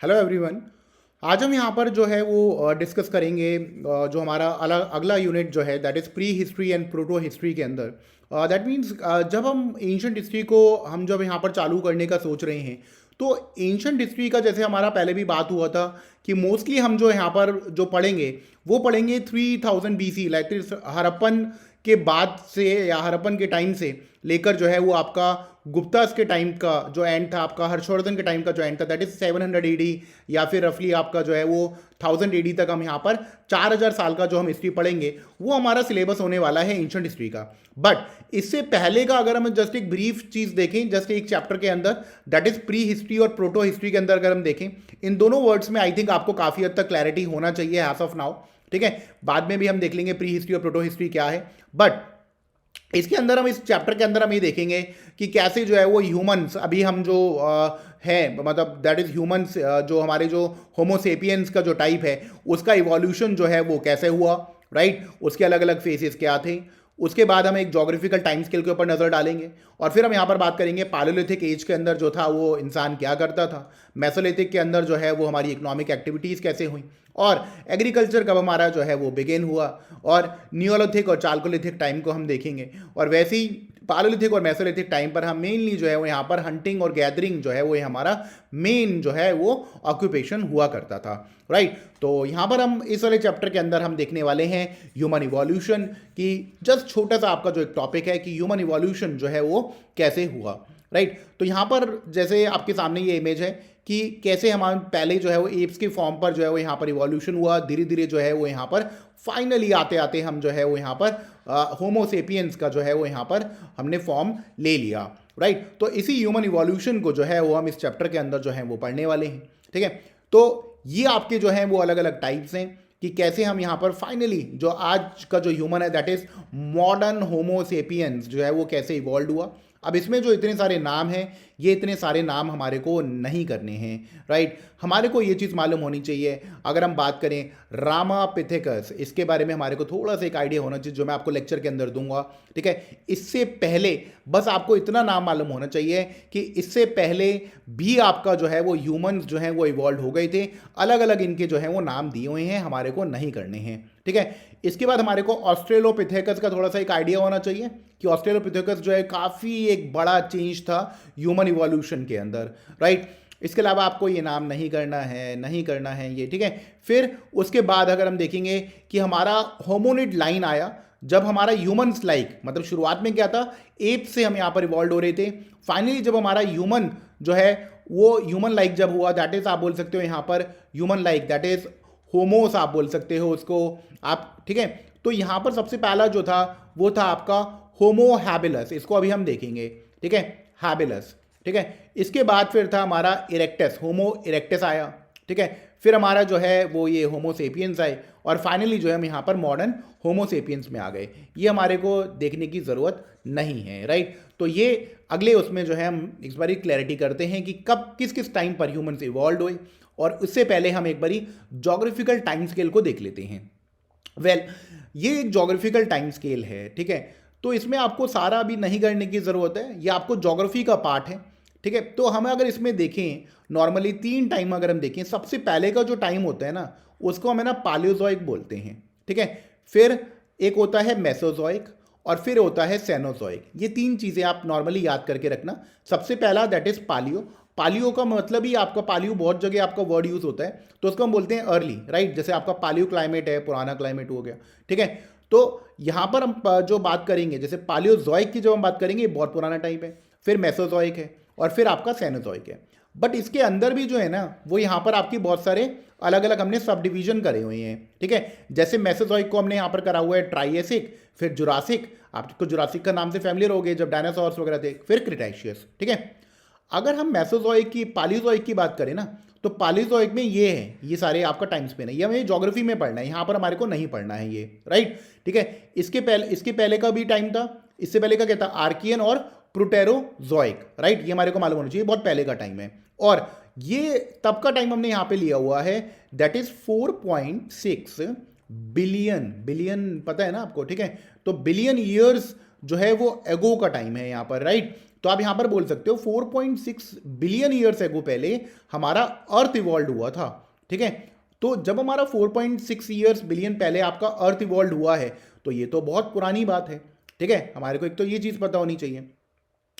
Hello everyone. आज हम यहाँ पर जो है वो डिस्कस करेंगे जो हमारा अगला यूनिट जो है that is pre history and proto history के अंदर। दैट मीन्स जब हम एंशंट हिस्ट्री को हम जब यहाँ पर चालू करने का सोच रहे हैं तो एंशंट हिस्ट्री का जैसे हमारा पहले भी बात हुआ था कि मोस्टली हम जो यहाँ पर जो पढ़ेंगे वो पढ़ेंगे 3000 BC लाइक हड़प्पन के बाद से या हड़प्पन के टाइम से लेकर जो है वो आपका गुप्तास के टाइम का जो एंड था, आपका हर्षवर्धन के टाइम का जो एंड था दैट इज 700 AD, या फिर रफली आपका जो है वो 1000 AD तक हम यहाँ पर 4000 साल का जो हम हिस्ट्री पढ़ेंगे वो हमारा सिलेबस होने वाला है एंशंट हिस्ट्री का। बट इससे पहले का अगर हम जस्ट एक ब्रीफ चीज देखें, जस्ट एक चैप्टर के अंदर दैट इज प्री हिस्ट्री और प्रोटो हिस्ट्री के अंदर अगर हम देखें, इन दोनों वर्ड्स में आई थिंक आपको काफी हद तक क्लैरिटी होना चाहिए एज ऑफ नाउ। ठीक है, बाद में भी हम देख लेंगे प्री हिस्ट्री और प्रोटो हिस्ट्री क्या है। बट इसके अंदर हम इस चैप्टर के अंदर हम ये देखेंगे कि कैसे जो है वो ह्यूमंस अभी हम जो है मतलब दैट इज ह्यूमंस जो हमारे जो होमोसेपियंस का जो टाइप है उसका इवोल्यूशन जो है वो कैसे हुआ, राइट, उसके अलग अलग फेजेस क्या थे। उसके बाद हम एक जोग्राफिकल टाइम स्केल के ऊपर नज़र डालेंगे और फिर हम यहाँ पर बात करेंगे पालोलिथिक एज के अंदर जो था वो इंसान क्या करता था, मेसोलिथिक के अंदर जो है वो हमारी इकोनॉमिक एक्टिविटीज़ कैसे हुई, और एग्रीकल्चर कब हमारा जो है वो बिगेन हुआ, और नियोलिथिक और चालकोलिथिक टाइम को हम देखेंगे। और वैसे ही पालोलिथिक और मेसोलिथिक टाइम पर हम मेनली जो है वो यहाँ पर हंटिंग और गैदरिंग जो है वो हमारा मेन जो है वो ऑक्यूपेशन हुआ करता था, राइट। तो यहाँ पर हम इस वाले चैप्टर के अंदर हम देखने वाले हैं ह्यूमन इवोल्यूशन की जस्ट छोटा सा आपका जो एक टॉपिक है कि ह्यूमन इवोल्यूशन जो है वो कैसे हुआ, राइट। तो यहाँ पर जैसे आपके सामने ये इमेज है कि कैसे हम पहले जो है वो एप्स के फॉर्म पर जो है वो यहाँ पर इवोल्यूशन हुआ, धीरे धीरे जो है वो यहाँ पर फाइनली आते आते हम जो है वो यहाँ पर होमोसेपियंस का जो है वो यहाँ पर हमने फॉर्म ले लिया, राइट। तो इसी ह्यूमन इवोल्यूशन को जो है वो हम इस चैप्टर के अंदर जो है वो पढ़ने वाले हैं। ठीक है, तो ये आपके जो हैं वो अलग अलग टाइप्स हैं कि कैसे हम यहाँ पर फाइनली जो आज का जो ह्यूमन है दैट इज मॉडर्न होमोसेपियंस जो है वो कैसे इवॉल्व हुआ। अब इसमें जो इतने सारे नाम हैं ये इतने सारे नाम हमारे को नहीं करने हैं, राइट। हमारे को ये चीज़ मालूम होनी चाहिए, अगर हम बात करें रामापिथेकस, इसके बारे में हमारे को थोड़ा सा एक आइडिया होना चाहिए जो मैं आपको लेक्चर के अंदर दूंगा। ठीक है, इससे पहले बस आपको इतना नाम मालूम होना चाहिए कि इससे पहले भी आपका जो है वो ह्यूमंस जो हैं वो इवॉल्व हो गए थे, अलग अलग इनके जो हैं वो नाम दिए हुए हैं, हमारे को नहीं करने हैं। ठीक है, इसके बाद हमारे को ऑस्ट्रेलोपिथेकस का थोड़ा सा एक आइडिया होना चाहिए कि ऑस्ट्रेलोपिथेकस जो है काफ़ी एक बड़ा चेंज था ह्यूमन इवोल्यूशन के अंदर, राइट। इसके अलावा आपको ये नाम नहीं करना है, नहीं करना है ये, ठीक है। फिर उसके बाद अगर हम देखेंगे कि हमारा होमोनिड लाइन आया जब हमारा ह्यूमन्स लाइक मतलब शुरुआत में क्या था, एप से हम यहाँ पर इवॉल्व हो रहे थे, फाइनली जब हमारा ह्यूमन जो है वो ह्यूमन लाइक जब हुआ दैट इज आप बोल सकते हो यहाँ पर human like that is homos आप बोल सकते हो उसको आप, ठीक है। तो यहाँ पर सबसे पहला जो था वो था आपका होमो हैबिलस, इसको अभी हम देखेंगे, ठीक है, हैबिलस। ठीक है, इसके बाद फिर था हमारा इरेक्टस, होमो इरेक्टस आया, ठीक है। फिर हमारा जो है वो ये होमोसेपियंस आए और फाइनली जो है हम यहाँ पर मॉडर्न होमोसेपियंस में आ गए। ये हमारे को देखने की ज़रूरत नहीं है, राइट। तो ये अगले उसमें जो है हम इस बार क्लैरिटी करते हैं कि कब किस किस टाइम पर ह्यूमंस इवॉल्व हुए, और उससे पहले हम एक बारी जोग्राफिकल टाइम स्केल को देख लेते हैं। वेल ये एक जोग्राफिकल टाइम स्केल है, ठीक है। तो इसमें आपको सारा भी नहीं करने की ज़रूरत है, ये आपको जोग्राफी का पार्ट है, ठीक है। तो हम अगर इसमें देखें नॉर्मली 3 टाइम अगर हम देखें, सबसे पहले का जो टाइम होता है ना उसको हमें ना पालियोजोइक बोलते हैं, ठीक है। फिर एक होता है मेसोजोइक और फिर होता है सेनोजोइक। ये 3 चीज़ें आप नॉर्मली याद करके रखना। सबसे पहला दैट इज पालियो, पालियो का मतलब ही आपका पालियो बहुत जगह आपका वर्ड यूज होता है तो उसको हम बोलते हैं अर्ली, राइट। जैसे आपका पालियो क्लाइमेट है, पुराना क्लाइमेट हो गया, ठीक है। तो यहाँ पर हम जो बात करेंगे जैसे पालियोजोइक की जब हम बात करेंगे बहुत पुराना टाइम है, फिर मेसोजोइक है और फिर आपका सेनोजोइक है। बट इसके अंदर भी जो है ना वो यहाँ पर आपकी बहुत सारे अलग अलग हमने सब डिवीजन करे हुए हैं, ठीक है। जैसे मेसोजोइक को हमने यहाँ पर करा हुआ है ट्राइएसिक, फिर जुरासिक, आपको जुरासिक का नाम से फैमिलियर हो गए जब डायनासोर्स वगैरह थे, फिर क्रिटेशियस, ठीक है। अगर हम मेसोजोइक की पालियोजोइक की बात करें ना तो पालियोजोइक में ये है, ये सारे आपका टाइम स्पेन है, ये हमें ज्योग्राफी में पढ़ना है, यहाँ पर हमारे को नहीं पढ़ना है ये, राइट, ठीक है। इसके पहले का भी टाइम था, इससे पहले का क्या था आर्कियन और प्रोटेरोजोइक, राइट, ये हमारे को मालूम होना चाहिए, बहुत पहले का टाइम है। और ये तब का टाइम हमने यहाँ पे लिया हुआ है दैट इज 4.6 बिलियन, बिलियन पता है ना आपको, ठीक है। तो बिलियन ईयर्स जो है वो एगो का टाइम है यहाँ पर, राइट। तो आप यहाँ पर बोल सकते हो 4.6 बिलियन ईयर्स एगो पहले हमारा अर्थ इवॉल्व हुआ था, ठीक है। तो जब हमारा 4.6 ईयर्स बिलियन पहले आपका अर्थ इवॉल्व हुआ है तो ये तो बहुत पुरानी बात है, ठीक है। हमारे को एक तो ये चीज़ पता होनी चाहिए,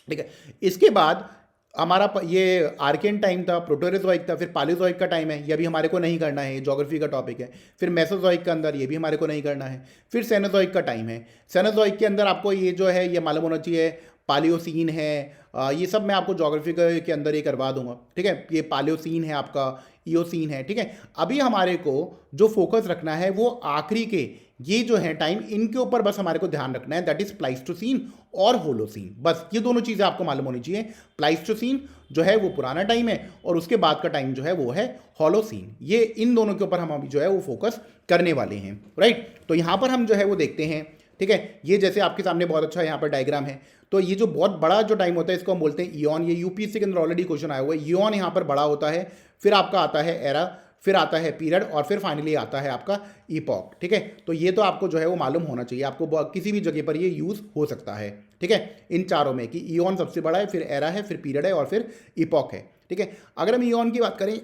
ठीक है। इसके बाद हमारा ये आर्कियन टाइम था, प्रोटोरेजोइक था, फिर पालियोजोइक का टाइम है, ये भी हमारे को नहीं करना है, ज्योग्राफी का टॉपिक है। फिर मेसोजोइक के अंदर ये भी हमारे को नहीं करना है। फिर सेनोजोइक का टाइम है। सेनोजोइक के अंदर आपको ये जो है ये मालूम होना चाहिए, पालियोसीन है, ये सब मैं आपको ज्योग्राफी के अंदर ये करवा दूंगा, ठीक है। ये पालियोसीन है आपका, ईओसीन है, ठीक है। अभी हमारे को जो फोकस रखना है वो आखिरी के ये जो है टाइम, इनके ऊपर बस हमारे को ध्यान रखना है, दैट इज प्लाइस्टोसीन और होलोसीन। बस ये दोनों चीज़ें आपको मालूम होनी चाहिए। प्लाइस्टोसीन जो है वो पुराना टाइम है और उसके बाद का टाइम जो है वो है होलोसीन। ये इन दोनों के ऊपर हम अभी जो है वो फोकस करने वाले हैं, राइट। तो यहाँ पर हम जो है वो देखते हैं, ठीक है। ये जैसे आपके सामने बहुत अच्छा यहाँ पर डायग्राम है। तो ये जो बहुत बड़ा जो टाइम होता है इसको हम बोलते हैं ईऑन। ये यूपीएससी के अंदर ऑलरेडी क्वेश्चन आया हुआ है। ईऑन यहाँ पर बड़ा होता है, फिर आपका आता है एरा, फिर आता है पीरियड और फिर फाइनली आता है आपका इपॉक, ठीक है। तो ये तो आपको जो है वो मालूम होना चाहिए, आपको किसी भी जगह पर ये यूज़ हो सकता है, ठीक है। इन चारों में कि ईऑन सबसे बड़ा है, फिर एरा है, फिर पीरियड है और फिर इपॉक है, ठीक है। अगर हम ईऑन की बात करें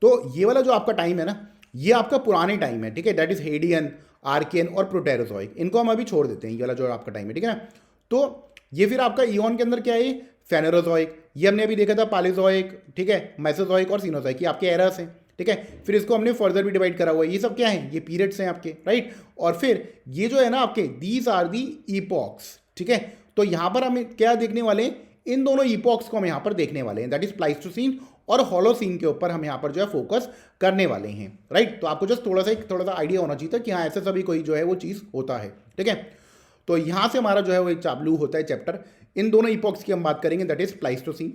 तो ये वाला जो आपका टाइम है ना, ये आपका पुराने टाइम है, ठीक है। दैट इज हेडियन, आर्कियन और प्रोटेरोजोइक। इनको हम अभी छोड़ देते हैं, ये वाला जो आपका टाइम है, ठीक है ना। तो ये फिर आपका ईऑन के अंदर क्या है, फेनेरोजोइक, ये हमने अभी देखा था, पालियोजोइक, ठीक है, मेसोजोइक और सीनोजोइक, ये आपके एरास हैं, ठीक है। फिर इसको हमने फर्दर भी डिवाइड करा हुआ है, ये सब क्या है, ये पीरियड्स हैं आपके, राइट। और फिर ये जो है ना आपके, दीज आर दी ईपॉक्स, ठीक है। तो यहाँ पर हम क्या देखने वाले हैं, इन दोनों ईपॉक्स को हम यहाँ पर देखने वाले हैं, दैट इज प्लाइस्टोसीन और होलोसीन के ऊपर हम यहाँ पर जो है फोकस करने वाले हैं, राइट। तो आपको जस्ट थोड़ा सा आइडिया होना चाहिए था कि हाँ ऐसे सभी कोई जो है वो चीज़ होता है, ठीक है। तो यहाँ से हमारा जो है वो एक चालू होता है चैप्टर। इन दोनों इपॉक्स की हम बात करेंगे, दैट इज प्लाइस्टोसीन,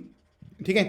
ठीक है,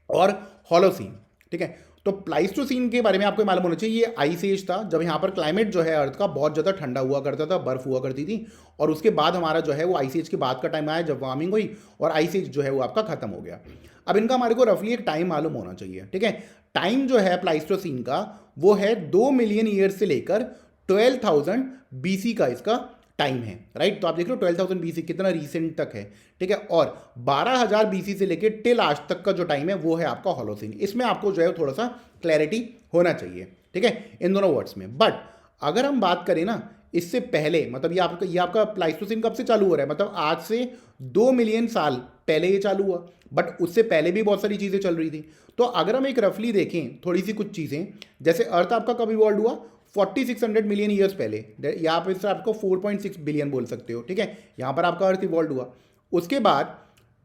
और होलोसीन, ठीक है। तो प्लाइस्टोसीन के बारे में आपको मालूम होना चाहिए, ये आइस एज था जब यहाँ पर क्लाइमेट जो है अर्थ का बहुत ज़्यादा ठंडा हुआ करता था, बर्फ हुआ करती थी। और उसके बाद हमारा जो है वो आइस एज के बाद का टाइम आया जब वार्मिंग हुई और आइस एज जो है वो आपका खत्म हो गया। अब इनका हमारे को रफली एक टाइम मालूम होना चाहिए, ठीक है। टाइम जो है प्लाइस्टोसीन का वो है 2 मिलियन ईयर से लेकर 12,000 बीसी का इसका टाइम है, राइट। तो आप देख लो 12,000 बीसी कितना रिसेंट तक है, ठीक है। और 12,000 बीसी से लेकर टिल आज तक का जो टाइम है वो है आपका होलोसीन। इसमें आपको जो है थोड़ा सा क्लैरिटी होना चाहिए, ठीक है, इन दोनों वर्ड्स में। बट अगर हम बात करें ना इससे पहले, मतलब ये आपका प्लाइस्टोसीन कब से चालू हो रहा है, मतलब आज से 2 मिलियन साल पहले ये चालू हुआ, बट उससे पहले भी बहुत सारी चीज़ें चल रही थी। तो अगर हम एक रफली देखें थोड़ी सी कुछ चीज़ें, जैसे अर्थ आपका कब इवॉल्व हुआ, 4600 मिलियन ईयर्स पहले, यहाँ पर इससे आपको 4.6 बिलियन बोल सकते हो, ठीक है। यहाँ पर आपका अर्थ इवॉल्व हुआ। उसके बाद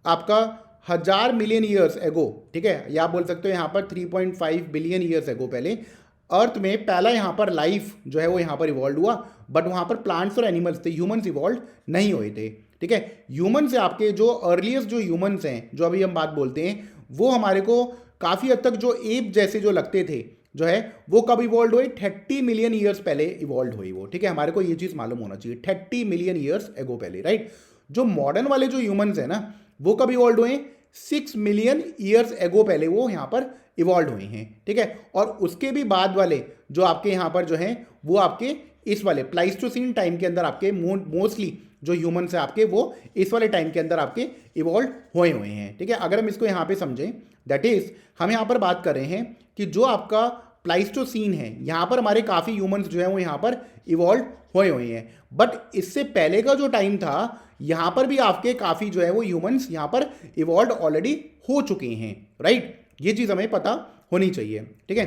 आपका 1000 मिलियन ईयर्स एगो, ठीक है, या आप बोल सकते हो यहाँ पर 3.5 बिलियन ईयर्स एगो पहले अर्थ में पहला यहाँ पर लाइफ जो है वो यहाँ पर इवॉल्व हुआ। बट वहाँ पर प्लांट्स और एनिमल्स थे, ह्यूमंस इवॉल्व नहीं हुए थे, ठीक है। ह्यूमन से आपके जो अर्लीस्ट जो ह्यूमंस हैं जो अभी हम बात बोलते हैं वो हमारे को काफ़ी हद तक जो एप जैसे जो लगते थे जो है वो कब इवॉल्व हुए, 30 मिलियन ईयर्स पहले इवॉल्व हुई वो, ठीक है। हमारे को ये चीज़ मालूम होना चाहिए, 30 मिलियन ईयर्स एगो पहले, राइट। जो मॉडर्न वाले जो ह्यूमंस हैं ना वो कब इवॉल्व हुए, 6 मिलियन ईयर्स एगो पहले वो यहाँ पर इवॉल्व हुए हैं, ठीक है। और उसके भी बाद वाले जो आपके यहाँ पर जो हैं वो आपके इस वाले प्लाइस्टोसीन टाइम के अंदर आपके मोस्टली जो ह्यूमंस हैं आपके वो इस वाले टाइम के अंदर आपके इवॉल्व हुए हैं, ठीक है। अगर हम इसको यहाँ पे समझें, दैट इज हम यहाँ पर बात कर रहे हैं कि जो आपका प्लाइस्टोसीन है यहाँ पर हमारे काफ़ी ह्यूमंस जो हैं वो यहाँ पर इवॉल्व हुए हैं। बट इससे पहले का जो टाइम था यहाँ पर भी आपके काफ़ी जो है वो ह्यूमंस यहाँ पर इवॉल्व ऑलरेडी हो चुके हैं, राइट। ये चीज़ हमें पता होनी चाहिए, ठीक है।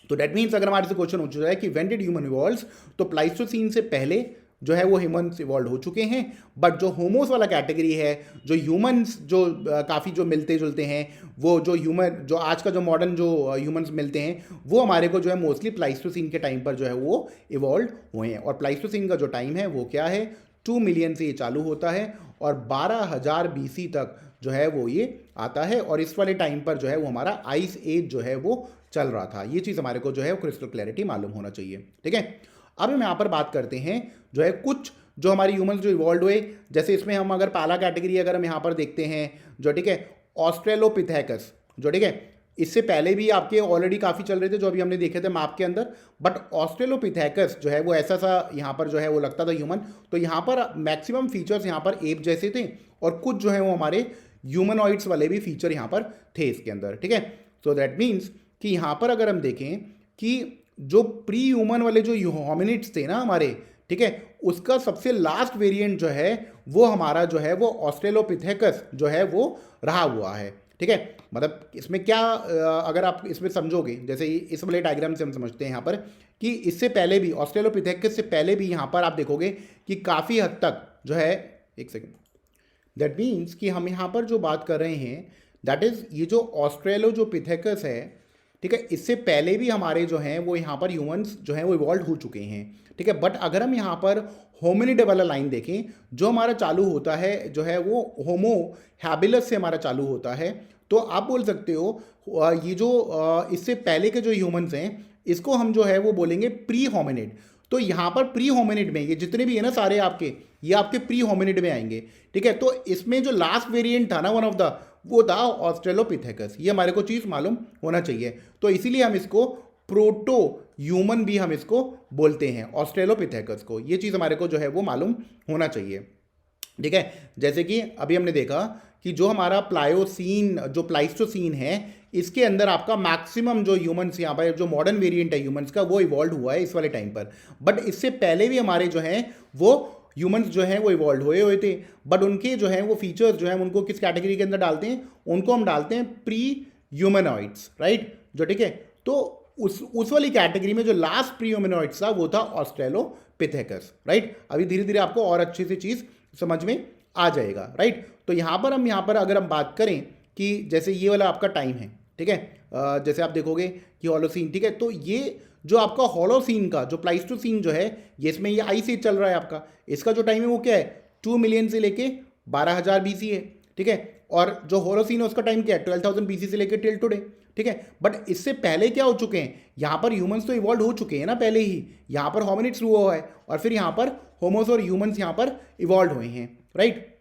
तो डेट मीन्स अगर हमारे से क्वेश्चन हो चुका है कि व्हेन डिड ह्यूमन इवॉल्व, तो प्लाइस्टोसीन से पहले जो है वो ह्यूमंस इवॉल्व हो चुके हैं। बट जो होमोस वाला कैटेगरी है, जो ह्यूमंस जो काफ़ी जो मिलते जुलते हैं, वो जो ह्यूमन जो आज का जो मॉडर्न जो ह्यूमंस मिलते हैं वो हमारे को जो है मोस्टली प्लाइस्टोसीन के टाइम पर जो है वो इवॉल्व हुए हैं। और प्लाइस्टोसीन का जो टाइम है वो क्या है, 2 मिलियन से ये चालू होता है और 12,000 बीसी तक जो है वो ये आता है। और इस वाले टाइम पर जो है वो हमारा आइस एज जो है वो चल रहा था। ये चीज़ हमारे को जो है वो क्रिस्टल क्लैरिटी मालूम होना चाहिए, ठीक है। अब हम यहाँ पर बात करते हैं जो है कुछ जो हमारे ह्यूमंस जो इवॉल्व हुए, जैसे इसमें हम अगर पहला कैटेगरी अगर हम यहाँ पर देखते हैं जो, ठीक है, ऑस्ट्रेलोपिथेकस जो, ठीक है, इससे पहले भी आपके ऑलरेडी काफ़ी चल रहे थे जो अभी हमने देखे थे मैप के अंदर, बट ऑस्ट्रेलोपिथेकस जो है वो ऐसा सा यहाँ पर जो है वो लगता था ह्यूमन। तो यहाँ पर मैक्सिमम फीचर्स यहाँ पर एप जैसे थे, और कुछ जो है वो हमारे ह्यूमनॉइड्स वाले भी फीचर यहाँ पर थे इसके अंदर, ठीक है। सो दैट मीन्स कि यहाँ पर अगर हम देखें कि जो प्री ह्यूमन वाले जो होमिनिड्स थे ना हमारे, ठीक है, उसका सबसे लास्ट वेरिएंट जो है वो हमारा जो है वो ऑस्ट्रेलोपिथेकस जो है वो रहा हुआ है, ठीक है। मतलब इसमें क्या अगर आप इसमें समझोगे, जैसे इस वाले डायग्राम से हम समझते हैं यहाँ पर कि इससे पहले भी ऑस्ट्रेलोपिथेकस से पहले भी यहाँ पर आप देखोगे कि काफ़ी हद तक जो है, एक सेकेंड, दैट मीन्स कि हम यहाँ पर जो बात कर रहे हैं दैट इज़ ये जो ऑस्ट्रेलो जो पिथेकस है, ठीक है, इससे पहले भी हमारे जो हैं वो यहाँ पर ह्यूमंस जो हैं वो इवॉल्व हो चुके हैं, ठीक है। बट अगर हम यहाँ पर होमिनिड वाला लाइन देखें जो हमारा चालू होता है जो है वो होमो हैबिलस से हमारा चालू होता है, तो आप बोल सकते हो ये जो इससे पहले के जो ह्यूमंस हैं इसको हम जो है वो बोलेंगे प्री होमिनिड। तो यहाँ पर प्री होमिनिड में ये जितने भी है ना सारे आपके, ये आपके प्री होमिनिड में आएंगे, ठीक है। तो इसमें जो लास्ट वेरिएंट था ना वन ऑफ द, वो था ऑस्ट्रेलोपिथेकस। ये हमारे को चीज़ मालूम होना चाहिए, तो इसीलिए हम इसको प्रोटो ह्यूमन भी हम इसको बोलते हैं ऑस्ट्रेलोपिथेकस को। ये चीज़ हमारे को जो है वो मालूम होना चाहिए, ठीक है। जैसे कि अभी हमने देखा कि जो हमारा प्लायोसीन जो प्लाइस्टोसीन है इसके अंदर आपका मैक्सिमम जो ह्यूमंस यहाँ पर जो मॉडर्न वेरिएंट है ह्यूमंस का वो इवॉल्व हुआ है इस वाले टाइम पर। बट इससे पहले भी हमारे जो हैं वो ह्यूमंस जो हैं वो इवॉल्व हुए थे, बट उनके जो हैं वो फीचर्स जो हैं उनको किस कैटेगरी के अंदर डालते हैं, उनको हम डालते हैं प्री ह्यूमनॉइड्स, राइट, जो, ठीक है। तो उस वाली कैटेगरी में जो लास्ट प्री ह्यूमनॉइड्स था वो था ऑस्ट्रेलोपिथेकस, राइट। अभी धीरे धीरे आपको और अच्छी सी चीज़ समझ में आ जाएगा, राइट। तो यहाँ पर अगर हम बात करें कि जैसे ये वाला आपका टाइम है, ठीक है, जैसे आप देखोगे कि होलोसीन, ठीक है, तो ये जो आपका होलोसीन का जो प्लाइस्टोसीन जो है ये इसमें ये आई से चल रहा है आपका, इसका जो टाइम है वो क्या है 2 मिलियन से लेके 12,000 BC है, ठीक है। और जो होलोसीन है उसका टाइम क्या है 12,000 BC से लेके टिल टुडे, ठीक है। बट इससे पहले क्या हो चुके हैं, यहाँ पर ह्यूमंस तो इवॉल्व हो चुके हैं ना पहले ही, यहाँ पर होमिनिड्स हुआ है और फिर यहाँ पर होमोस और ह्यूमंस यहाँ पर इवॉल्व हुए हैं, राइट।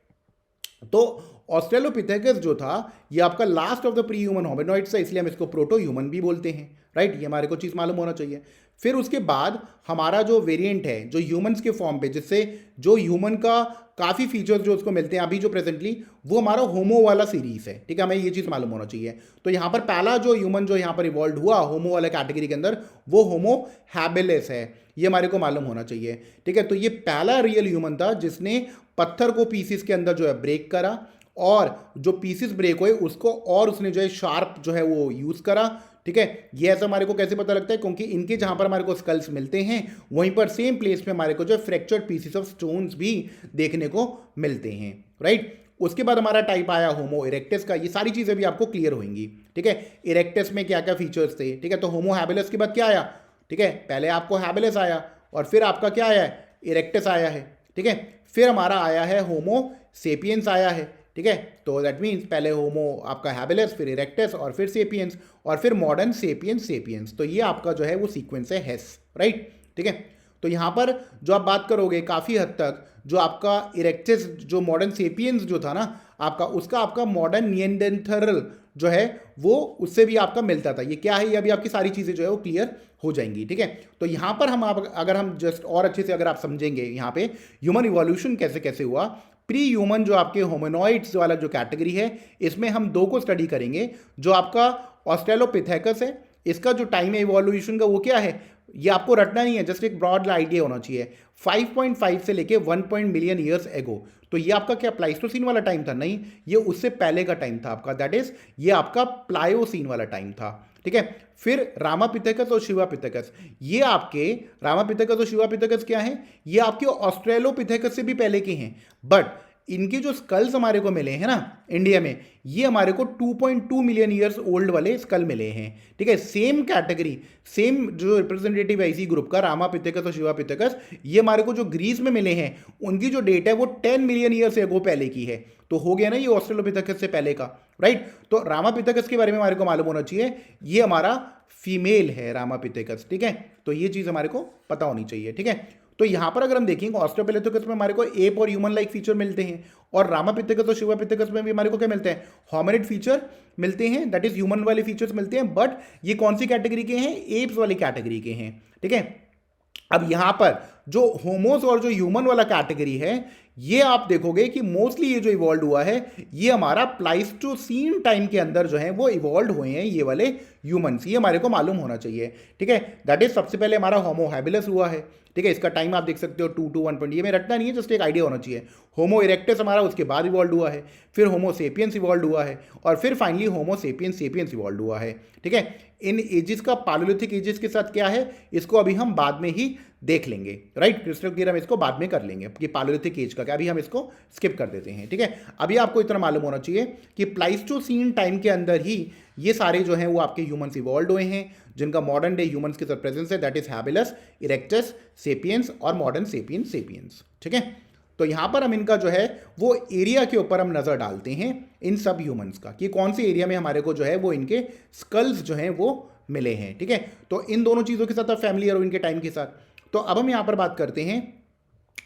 तो ऑस्ट्रेलोपिथेकस जो था ये आपका last of the pre human hominoids था, इसलिए हम इसको प्रोटो ह्यूमन भी बोलते हैं, राइट। ये हमारे को चीज़ मालूम होना चाहिए। फिर उसके बाद हमारा जो वेरिएंट है जो ह्यूमंस के फॉर्म पे, जिससे जो ह्यूमन का काफ़ी फीचर्स जो उसको मिलते हैं अभी जो प्रेजेंटली, वो हमारा होमो वाला सीरीज है, ठीक है, हमें ये चीज़ मालूम होना चाहिए। तो यहाँ पर पहला जो ह्यूमन जो यहाँ पर इवॉल्व हुआ होमो वाला कैटेगरी के अंदर वो होमो हैबिलिस है, ये हमारे को मालूम होना चाहिए, ठीक है। तो ये पहला रियल ह्यूमन था जिसने पत्थर को पीसीस के अंदर जो है ब्रेक करा, और जो पीसेस ब्रेक हुए उसको और उसने जो है शार्प जो है वो यूज़ करा, ठीक है। ये ऐसा हमारे को कैसे पता लगता है, क्योंकि इनके जहाँ पर हमारे को स्कल्स मिलते हैं वहीं पर सेम प्लेस पे हमारे को जो फ्रैक्चर्ड पीसेस ऑफ स्टोन्स भी देखने को मिलते हैं, राइट। उसके बाद हमारा टाइप आया होमो इरेक्टस का। ये सारी चीज़ें भी आपको क्लियर होंगी, ठीक है। इरेक्टस में क्या क्या फीचर्स थे, ठीक है। तो होमो हैबिलिस के बाद क्या आया, ठीक है, पहले आपको हैबिलिस आया और फिर आपका क्या आया है, इरेक्टस आया है, ठीक है। फिर हमारा आया है होमो सेपियंस आया है, ठीक है। तो दैट मीन्स पहले होमो आपका हैबिलिस, फिर इरेक्टस और फिर सेपियंस और फिर मॉडर्न सेपियंस। तो ये आपका जो है वो सीक्वेंस है हेस, राइट, ठीक है। तो यहाँ पर जो आप बात करोगे काफ़ी हद तक जो आपका इरेक्टस जो मॉडर्न सेपियंस जो था ना आपका, उसका आपका मॉडर्न निएंडरथल जो है वो उससे भी आपका मिलता था। ये क्या है, ये अभी आपकी सारी चीज़ें जो है वो क्लियर हो जाएंगी, ठीक है। तो यहाँ पर हम अगर हम जस्ट और अच्छे से अगर आप समझेंगे यहाँ पे ह्यूमन इवोल्यूशन कैसे कैसे हुआ, प्री ह्यूमन जो आपके होमिनॉइड्स वाला जो कैटेगरी है इसमें हम दो को स्टडी करेंगे। जो आपका ऑस्ट्रेलोपिथेकस है इसका जो टाइम है इवोल्यूशन का वो क्या है, ये आपको रटना नहीं है, जस्ट एक ब्रॉड आइडिया होना चाहिए। 5.5 से लेके 1 मिलियन ईयर्स एगो। तो ये आपका क्या प्लाइस्टोसीन वाला टाइम था, नहीं, ये उससे पहले का टाइम था आपका, दैट इज ये आपका प्लायोसीन वाला टाइम था, ठीक है। फिर रामापिथेकस और शिवापिथेकस, ये आपके रामापिथेकस और शिवापिथेकस क्या है, ये आपके ऑस्ट्रेलोपिथेकस से भी पहले के हैं। बट इनके जो स्कल्स हमारे को मिले हैं ना इंडिया में, ये हमारे को 2.2 मिलियन ईयर्स ओल्ड वाले स्कल मिले हैं, ठीक है। सेम कैटेगरी, सेम जो रिप्रेजेंटेटिव है इसी ग्रुप का रामापिथेकस और शिवापिथेकस, ये हमारे को जो ग्रीस में मिले हैं उनकी जो डेट है वो 10 मिलियन ईयर्स एगो पहले की है। तो हो गया ना ये ऑस्ट्रेलोपिथेकस से पहले का, राइट। तो रामापिथेकस के बारे में हमारे को मालूम होना चाहिए, ये हमारा फीमेल है रामापिथेकस, ठीक है। तो ये चीज़ हमारे को पता होनी चाहिए, ठीक है। तो यहाँ पर अगर हम देखेंगे ऑस्ट्रोपेलेथोकस में हमारे को एप और ह्यूमन लाइक फीचर मिलते हैं, और रामापिथेकस और शिवापिथेकस में भी हमारे को क्या मिलते हैं, होमिनिड फीचर मिलते हैं, दैट इज ह्यूमन वाले फीचर्स मिलते हैं, बट ये कौन सी कैटेगरी के हैं, एप्स वाली कैटेगरी के हैं, ठीक है। अब यहां पर जो होमोस और जो ह्यूमन वाला कैटेगरी है, ये आप देखोगे कि मोस्टली ये जो इवॉल्व हुआ है ये हमारा प्लाइस्टोसीन टाइम के अंदर जो है वो इवॉल्व हुए हैं ये वाले ह्यूमंस, ये हमारे को मालूम होना चाहिए, ठीक है। दैट इज सबसे पहले हमारा होमो हैबिलस हुआ है, ठीक है। इसका टाइम आप देख सकते हो 2 to 120, ये में रटना नहीं है, जस्ट एक आइडिया होना चाहिए। होमो इरेक्टस हमारा उसके बाद इवॉल्व हुआ है, फिर होमो सेपियंस इवॉल्व हुआ है, और फिर फाइनली होमो सेपियंस सेपियंस इवॉल्व हुआ है, ठीक है। इन एजेस का पालोलिथिक एजेस के साथ क्या है, इसको अभी हम बाद में ही देख लेंगे, राइट। क्रिस्टल क्लियर हम इसको बाद में कर लेंगे कि पालोलिथिक एज का क्या, अभी हम इसको स्किप कर देते हैं, ठीक है। अभी आपको इतना मालूम होना चाहिए कि प्लाइस्टोसीन टाइम के अंदर ही ये सारे जो हैं वो आपके ह्यूमंस इवॉल्व हुए हैं, जिनका मॉडर्न डे ह्यूमंस के साथ प्रेजेंस है, that is habilis, erectus, sapiens और मॉडर्न सेपियंस सेपियंस, ठीक है। तो यहां पर हम इनका जो है वो एरिया के ऊपर हम नजर डालते हैं इन सब ह्यूमंस का, कि कौन से एरिया में हमारे को जो है वो इनके स्कल्स जो हैं वो मिले हैं, ठीक है। तो इन दोनों चीज़ों के साथ आप फैमिलियर हो इनके टाइम के साथ। तो अब हम यहाँ पर बात करते हैं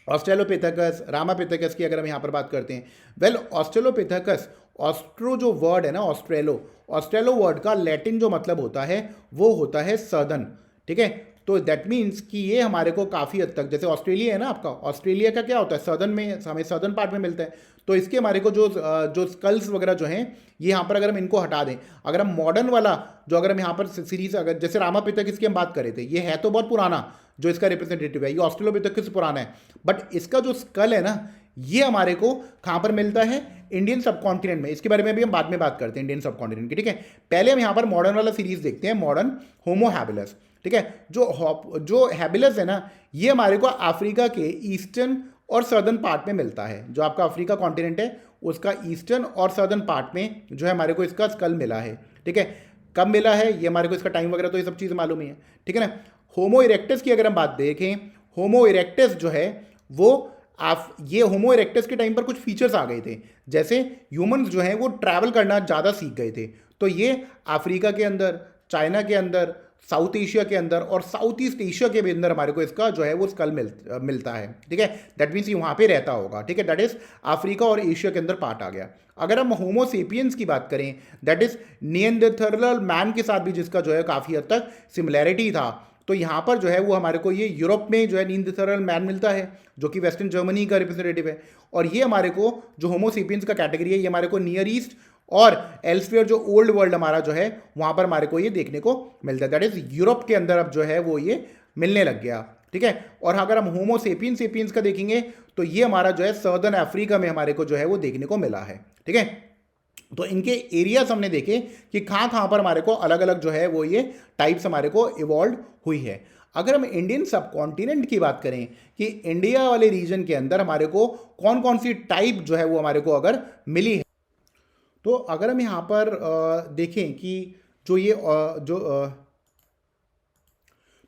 ऑस्ट्रेलोपिथेकस, रामापिथेकस की अगर हम यहाँ पर बात करते हैं, वेल ऑस्ट्रेलोपिथेकस, ऑस्ट्रो जो वर्ड है ना, ऑस्ट्रेलो वर्ड का लैटिन जो मतलब होता है वो होता है सदर्न, ठीक है। तो दैट मीन्स कि ये हमारे को काफ़ी हद तक, जैसे ऑस्ट्रेलिया है ना आपका, ऑस्ट्रेलिया का क्या होता है, सदर्न में, हमें सदर्न पार्ट में मिलता है, तो इसके हमारे को जो स्कल्स वगैरह जो हैं ये यहाँ पर अगर हम इनको हटा दें, अगर हम मॉडर्न वाला जो अगर हम यहाँ पर सीरीज, अगर जैसे रामापिथेकस की हम बात करें थे, ये है तो बहुत पुराना जो इसका रिप्रेजेंटेटिव है, ये ऑस्ट्रेलोपिथेकस से पुराना है, बट इसका जो स्कल है ना ये हमारे को कहाँ पर मिलता है, इंडियन सब कॉन्टिनेंट में। इसके बारे में भी हम बाद में बात करते हैं इंडियन सब कॉन्टिनेंट की, ठीक है। पहले हम यहाँ पर मॉडर्न वाला सीरीज देखते हैं, मॉडर्न होमो हैबिलस, ठीक है। जो हैबिलस है ना ये हमारे को अफ्रीका के ईस्टर्न और सदर्न पार्ट में मिलता है, जो आपका अफ्रीका कॉन्टिनेंट है उसका ईस्टर्न और सदर्न पार्ट में जो है हमारे को इसका स्कल मिला है, ठीक है। कब मिला है ये हमारे को इसका टाइम वगैरह तो ये सब चीज़ मालूम ही है, ठीक है ना। होमो इरेक्टस की अगर हम बात देखें, होमो इरेक्टस जो है वो आप, ये होमो इरेक्टस के टाइम पर कुछ फीचर्स आ गए थे, जैसे ह्यूमंस जो हैं वो ट्रैवल करना ज़्यादा सीख गए थे, तो ये अफ्रीका के अंदर, चाइना के अंदर, साउथ एशिया के अंदर और साउथ ईस्ट एशिया के भी अंदर हमारे को इसका जो है वो स्कल मिलता है, ठीक है। दैट मीन्स ये वहाँ पे रहता होगा, ठीक है। दैट इज अफ्रीका और एशिया के अंदर पार्ट आ गया। अगर हम होमो सेपियंस की बात करें, दैट इज निएंडरथैलर मैन के साथ भी जिसका जो है काफ़ी हद तक सिमिलैरिटी था, तो यहाँ पर जो है वो हमारे को ये यूरोप में जो है निएंडरथैलर मैन मिलता है, जो कि वेस्टर्न जर्मनी का रिप्रेजेंटेटिव है, और ये हमारे को जो होमो सेपियंस का कैटेगरी है ये हमारे को नियर ईस्ट और एल्सवेयर जो ओल्ड वर्ल्ड हमारा जो है वहाँ पर हमारे को ये देखने को मिलता है, दैट इज यूरोप के अंदर अब जो है वो ये मिलने लग गया, ठीक है। और अगर हम होमो सेपियंस सेपियंस का देखेंगे तो ये हमारा जो है सदर्न अफ्रीका में हमारे को जो है वो देखने को मिला है, ठीक है। तो इनके एरियाज हमने देखे कि कहाँ पर हमारे को अलग अलग जो है वो ये टाइप्स हमारे को इवॉल्व हुई है। अगर हम इंडियन सब कॉन्टिनेंट की बात करें कि इंडिया वाले रीजन के अंदर हमारे को कौन कौन सी टाइप जो है वो हमारे को अगर मिली है, तो अगर हम यहाँ पर देखें कि जो ये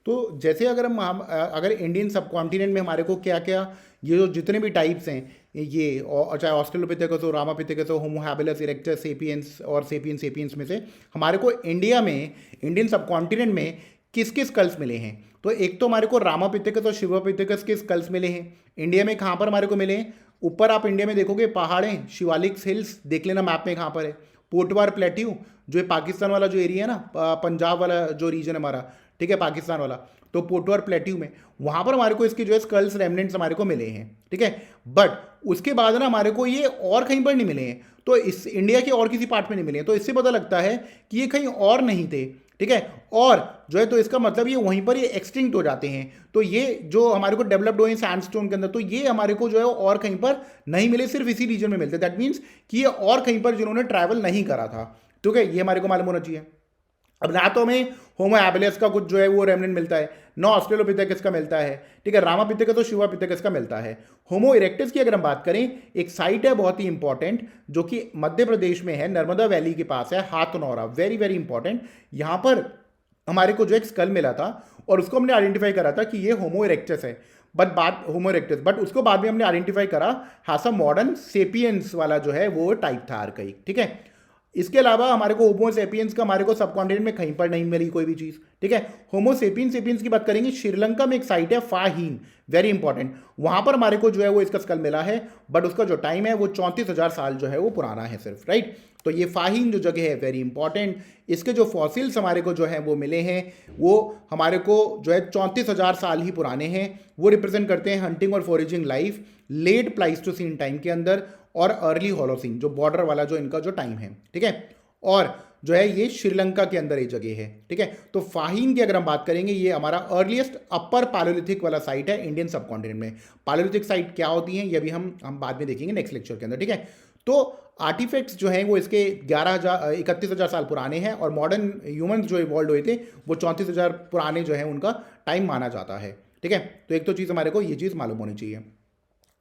तो जैसे अगर हम अगर इंडियन सब कॉन्टिनेंट में हमारे को क्या क्या ये जो जितने भी टाइप्स हैं, ये चाहे ऑस्ट्रेलोपिथेकस हो, रामापिथेकस हो, होमो हैबिलस, इरेक्टस, सेपियंस और सेपियंस सेपियंस में से हमारे को इंडिया में, इंडियन सब कॉन्टिनेंट में किस किस स्कल्स मिले हैं, तो एक तो हमारे को रामापिथेकस और शिवापिथेकस के स्कल्स मिले हैं। इंडिया में कहाँ पर हमारे को मिले हैं, ऊपर आप इंडिया में देखोगे पहाड़ें, शिवालिक हिल्स देख लेना मैप में कहाँ पर है, पोटवार प्लेट्यू जो है पाकिस्तान वाला जो एरिया है ना, पंजाब वाला जो रीजन हमारा, ठीक है, पाकिस्तान वाला, तो पोटवार प्लेट्यू में वहाँ पर हमारे को इसके जो है स्कल्स रेमनेंट्स हमारे को मिले हैं, ठीक है। बट उसके बाद ना हमारे को ये और कहीं पर नहीं मिले हैं, तो इस इंडिया के और किसी पार्ट में नहीं मिले हैं, तो इससे पता लगता है कि ये कहीं और नहीं थे, ठीक है। और जो है तो इसका मतलब ये वहीं पर ये एक्सटिंक्ट हो जाते हैं, तो ये जो हमारे को डेवलप्ड हुए हैं सैंडस्टोन के अंदर, तो ये हमारे को जो है और कहीं पर नहीं मिले, सिर्फ इसी रीजन में मिलते। दैट मीन्स कि ये और कहीं पर जिन्होंने ट्रैवल नहीं करा था, ठीक है, ये हमारे को मालूम होना चाहिए। अब ना तो हमें होमो हैबिलिस का कुछ जो है वो रेमनेंट मिलता है, ना ऑस्ट्रेलोपिथेकस का मिलता है, ठीक है, रामापिथेकस और शिवापिथेकस का मिलता है। होमो इरेक्टस की अगर हम बात करें, एक साइट है बहुत ही इंपॉर्टेंट जो कि मध्य प्रदेश में है, नर्मदा वैली के पास है, हाथनौरा, वेरी वेरी इंपॉर्टेंट। यहाँ पर हमारे को जो एक स्कल मिला था और उसको हमने आइडेंटिफाई करा था कि ये होमो इरेक्टस है, होमो इरेक्टस, बट उसको बाद में हमने आइडेंटिफाई करा हाँ सा मॉडर्न सेपियंस वाला जो है वो टाइप था आर्काइक, ठीक है। इसके अलावा हमारे को होमो सेपियंस का हमारे को सब कॉन्टिनेंट में कहीं पर नहीं मिली कोई भी चीज़, ठीक है। होमो सेपियंस की बात करेंगे, श्रीलंका में एक साइट है फाहीन, वेरी इंपॉर्टेंट, वहां पर हमारे को जो है वो इसका स्कल मिला है, बट उसका जो टाइम है वो 34,000 साल जो है वो पुराना है सिर्फ, राइट। तो ये फाहीन जो जगह है वेरी इंपॉर्टेंट, इसके जो फॉसिल्स हमारे को जो है वो मिले हैं वो हमारे को जो है 34,000 साल ही पुराने हैं। वो रिप्रेजेंट करते हैं हंटिंग और foraging life let Pleistocene time के अंदर और अर्ली होलोसीन, जो बॉर्डर वाला जो इनका जो टाइम है, ठीक है। और जो है ये श्रीलंका के अंदर ये जगह है, ठीक है। तो फाहीन की अगर हम बात करेंगे, ये हमारा अर्लीस्ट अपर पैलेयोलिथिक वाला साइट है इंडियन सब कॉन्टिनेंट में। पैलेयोलिथिक साइट क्या होती हैं ये भी हम बाद में देखेंगे नेक्स्ट लेक्चर के अंदर, ठीक है। तो आर्टिफैक्ट्स जो हैं वो इसके 31,000 साल पुराने हैं, और मॉडर्न ह्यूमंस जो इवॉल्व हुए थे वो 34,000 पुराने जो है उनका टाइम माना जाता है, ठीक है। तो एक तो चीज़ हमारे को ये चीज़ मालूम होनी चाहिए।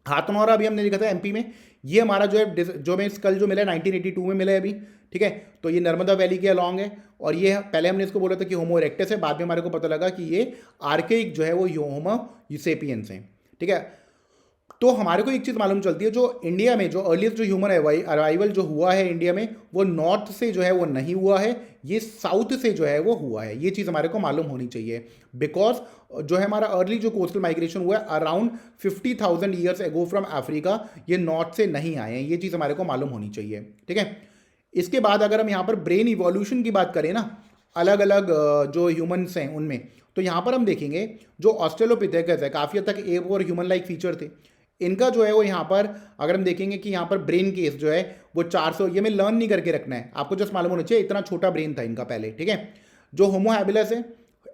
हाथनौरा अभी हमने देखा था एमपी में, ये हमारा जो है जो में स्कल जो मिला है 1982 में मिला है अभी, ठीक है। तो ये नर्मदा वैली के अलॉन्ग है, और ये पहले हमने इसको बोला था कि होमो इरेक्टस है, बाद में हमारे को पता लगा कि ये आर्केइक जो है वो होमो सेपियंस है, ठीक है। तो हमारे को एक चीज़ मालूम चलती है, जो इंडिया में जो अर्लीस्ट जो ह्यूमन अराइवल जो हुआ है इंडिया में, वो नॉर्थ से जो है वो नहीं हुआ है, ये साउथ से जो है वो हुआ है। ये चीज़ हमारे को मालूम होनी चाहिए, बिकॉज जो है हमारा अर्ली जो कोस्टल माइग्रेशन हुआ है around 50,000 years ago from Africa, ये नॉर्थ से नहीं आए हैं। ये चीज़ हमारे को मालूम होनी चाहिए, ठीक है। इसके बाद अगर हम यहाँ पर ब्रेन इवोल्यूशन की बात करें ना, अलग अलग जो ह्यूमन्स हैं उनमें, तो यहाँ पर हम देखेंगे जो ऑस्ट्रेलोपिथेकस है, काफ़ी हद तक एव और ह्यूमन लाइक फीचर थे इनका, जो है वो यहाँ पर अगर हम देखेंगे कि यहाँ पर ब्रेन केस जो है वो 400, ये मैं लर्न नहीं करके रखना है, आपको जस्ट मालूम होना चाहिए, इतना छोटा ब्रेन था इनका पहले, ठीक है। जो होमो हैबिलस है,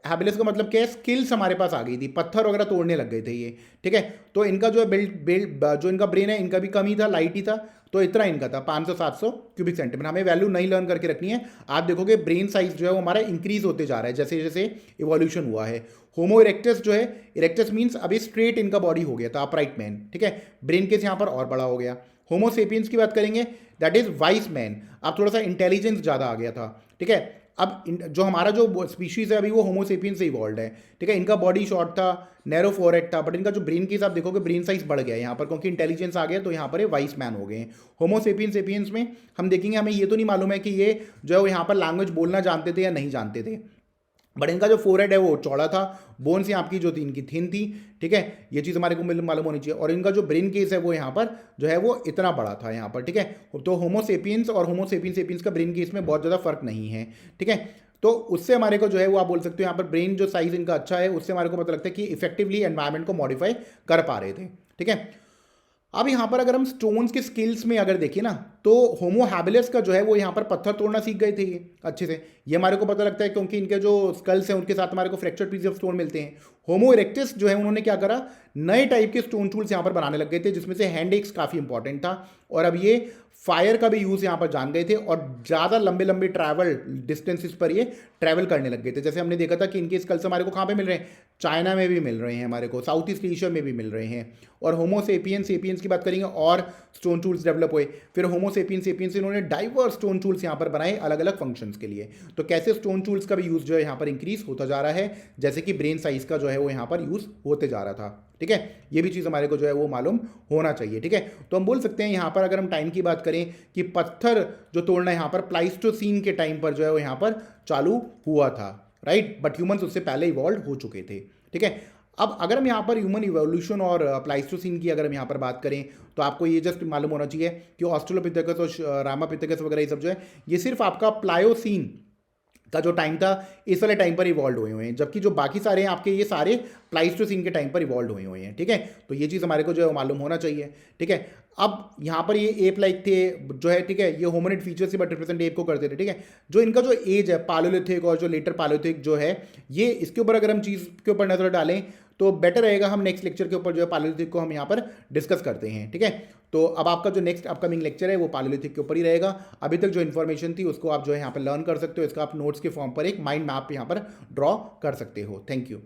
हैबिलस का मतलब क्या है, स्किल्स हमारे पास आ गई थी, पत्थर वगैरह तोड़ने लग गए थे ये, ठीक है। तो इनका जो है बिल्ड जो इनका ब्रेन है इनका भी कम ही था, लाइट ही था, तो इतना इनका था 500-700 क्यूबिक सेंटीमीटर। हमें वैल्यू नहीं लर्न करके रखनी है, आप देखोगे ब्रेन साइज जो है वो हमारा इंक्रीज होते जा रहा है जैसे जैसे इवोल्यूशन हुआ है। होमो इरेक्टस जो है, इरेक्टस मीन्स अभी स्ट्रेट इनका बॉडी हो गया था, अपराइट मैन, ठीक है। ब्रेन केस यहाँ पर और बड़ा हो गया। होमो सेपियंस की बात करेंगे, दैट इज वाइस मैन, अब थोड़ा सा इंटेलिजेंस ज़्यादा आ गया था, ठीक है। अब जो हमारा जो स्पीशीज़ है अभी वो होमो सेपियंस से इवॉल्व है, ठीक है। इनका बॉडी शॉर्ट था, नैरो फोरहेड था, बट इनका जो ब्रेन केस आप देखोगे ब्रेन साइज बढ़ गया है यहाँ पर, क्योंकि इंटेलिजेंस आ गया, तो यहाँ पर ये वाइस मैन हो गए हैं। होमो सेपियंस में हम देखेंगे, हमें ये तो नहीं मालूम है कि ये जो है वो यहाँ पर लैंग्वेज बोलना जानते थे या नहीं जानते थे, बट इनका जो फोरहेड है वो चौड़ा था, बोन्स यहाँ आपकी जो थी इनकी थिन थी, ठीक है। ये चीज़ हमारे को मालूम होनी चाहिए। और इनका जो ब्रेन केस है वो यहाँ पर जो है वो इतना बड़ा था यहाँ पर, ठीक है। तो होमो सेपियंस और होमो सेपियंस का ब्रेन केस में बहुत ज़्यादा फर्क नहीं है, ठीक है। तो उससे हमारे को जो है वो आप बोल सकते हो यहाँ पर ब्रेन जो साइज इनका अच्छा है, उससे हमारे को पता लगता है कि इफेक्टिवली एनवायरमेंट को मॉडिफाई कर पा रहे थे, ठीक है। अब यहाँ पर अगर हम स्टोन्स के स्किल्स में अगर देखें ना, तो होमो हैबिलस का जो है वो यहाँ पर पत्थर तोड़ना सीख गए थे ये अच्छे से, ये हमारे को पता लगता है, क्योंकि इनके जो स्कल्स हैं उनके साथ हमारे को फ्रैक्चर्ड पीस ऑफ स्टोन मिलते हैं। होमो इरेक्टस जो है उन्होंने क्या करा, नए टाइप के स्टोन टूल्स यहाँ पर बनाने लग गए थे, जिसमें से हैंड एक्स काफ़ी इंपॉर्टेंट था, और अब ये फायर का भी यूज़ यहाँ पर जान गए थे, और ज़्यादा लंबे लंबे ट्रैवल डिस्टेंसेस पर ये ट्रैवल करने लग गए थे। जैसे हमने देखा था कि इनके स्कल्स हमारे को कहाँ पे मिल रहे हैं, चाइना में भी मिल रहे हैं हमारे को, साउथ ईस्ट एशिया में भी मिल रहे हैं। और होमो सेपियंस की बात करेंगे, और स्टोन टूल्स डेवलप हुए, फिर होमो सेपियंस इन्होंने डाइवर्स स्टोन टूल्स यहाँ पर बनाए अलग अलग फंक्शंस के लिए। तो कैसे स्टोन टूल्स का भी यूज़ जो है यहाँ पर इंक्रीज होता जा रहा है, जैसे कि ब्रेन साइज का जो है वो यहाँ पर यूज़ होते जा रहा था, ठीक है। ये भी चीज़ हमारे को जो है वो मालूम होना चाहिए, ठीक है। तो हम बोल सकते हैं यहाँ पर अगर हम टाइम की बात करें कि पत्थर जो तोड़ना यहाँ पर प्लाइस्टोसीन के टाइम पर जो है वो यहाँ पर चालू हुआ था, राइट, बट ह्यूमंस उससे पहले इवॉल्व हो चुके थे, ठीक है। अब अगर हम यहाँ पर ह्यूमन इवोल्यूशन और प्लाइस्टोसीन की अगर हम यहाँ पर बात करें, तो आपको ये जस्ट मालूम होना चाहिए कि ऑस्ट्रेलोपिथेकस और रामापिथेकस वगैरह ये सब जो है ये सिर्फ आपका प्लायोसीन का जो टाइम था इस वाले टाइम पर इवॉल्व हुए हैं, जबकि जो बाकी सारे हैं आपके ये सारे प्लाइस्टोसीन के टाइम पर इवॉल्व हुए हैं, ठीक है। तो ये चीज़ हमारे को जो है मालूम होना चाहिए, ठीक है। अब यहाँ पर ये एप लाइक थे जो है, ठीक है, ये होमिनिड फीचर से बट रिप्रेजेंट एप को करते थे, ठीक है। जो इनका जो एज है पैलेयोलिथिक और जो लेटर पैलेयोलिथिक जो है, ये इसके ऊपर अगर हम चीज़ के ऊपर नजर डालें तो बेटर रहेगा, हम नेक्स्ट लेक्चर के ऊपर जो है पैलेयोलिथिक को हम यहाँ पर डिस्कस करते हैं, ठीक है। तो अब आपका जो नेक्स्ट अपकमिंग लेक्चर है वो पैलेयोलिथिक के ऊपर ही रहेगा। अभी तक जो इन्फॉर्मेशन थी उसको आप जो है यहाँ पर लर्न कर सकते हो, इसका आप नोट्स के फॉर्म पर एक माइंड मैप यहाँ पर ड्रॉ कर सकते हो। Thank you.